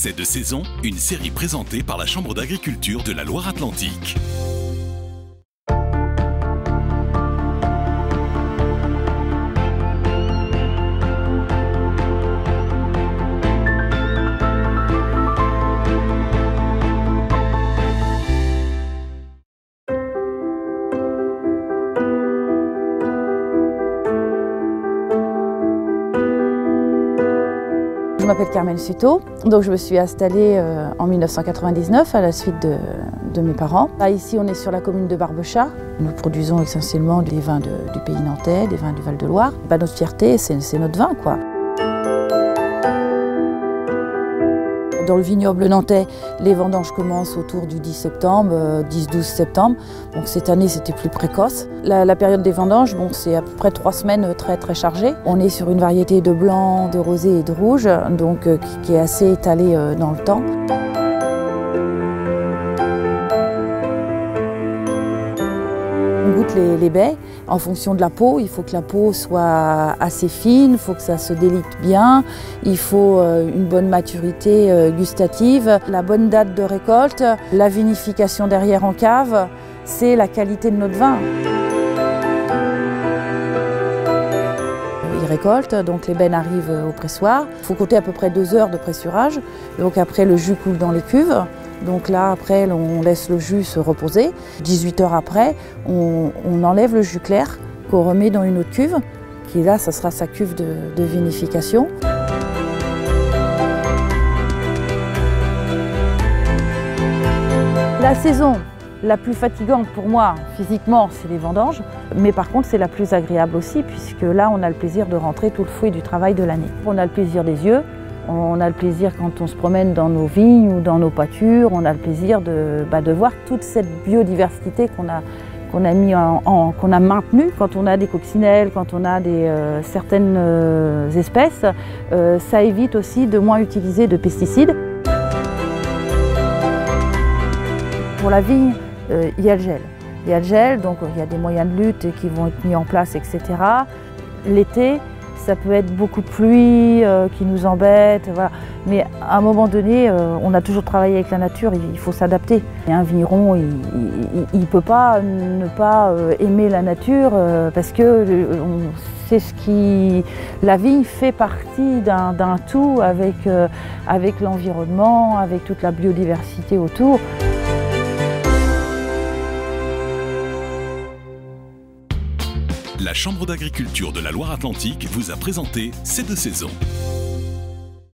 C'est de saison, une série présentée par la Chambre d'agriculture de la Loire-Atlantique. Je m'appelle Carmen Suto, donc je me suis installée en 1999 à la suite de mes parents. Là, ici, on est sur la commune de Barbechat. Nous produisons essentiellement des vins du pays nantais, des vins du Val-de-Loire. Notre fierté, c'est notre vin, quoi. Dans le vignoble nantais, les vendanges commencent autour du 10 septembre, 10-12 septembre. Donc cette année, c'était plus précoce. La période des vendanges, bon, c'est à peu près 3 semaines très chargées. On est sur une variété de blanc, de rosé et de rouge, donc qui est assez étalée dans le temps. On goûte les baies en fonction de la peau. Il faut que la peau soit assez fine, il faut que ça se délite bien, il faut une bonne maturité gustative, la bonne date de récolte, la vinification derrière en cave, c'est la qualité de notre vin. Ils récoltent, donc les bennes arrivent au pressoir. Il faut compter à peu près 2 heures de pressurage. Donc après, le jus coule dans les cuves. Donc là, après, on laisse le jus se reposer. 18 heures après, on enlève le jus clair qu'on remet dans une autre cuve, qui là, ça sera sa cuve de vinification. La saison la plus fatigante pour moi, physiquement, c'est les vendanges. Mais par contre, c'est la plus agréable aussi, puisque là, on a le plaisir de rentrer tout le fruit du travail de l'année. On a le plaisir des yeux. On a le plaisir quand on se promène dans nos vignes ou dans nos pâtures, on a le plaisir de voir toute cette biodiversité qu'on a maintenue. Quand on a des coccinelles, quand on a certaines espèces, ça évite aussi de moins utiliser de pesticides. Pour la vigne, il y a le gel. Il y a le gel, donc il y a des moyens de lutte qui vont être mis en place, etc. L'été, ça peut être beaucoup de pluie qui nous embête, voilà. Mais à un moment donné, on a toujours travaillé avec la nature, il faut s'adapter. Un vigneron, il ne peut pas ne pas aimer la nature parce que la vigne fait partie d'un tout avec l'environnement, avec toute la biodiversité autour. La Chambre d'agriculture de la Loire-Atlantique vous a présenté C'est de saison.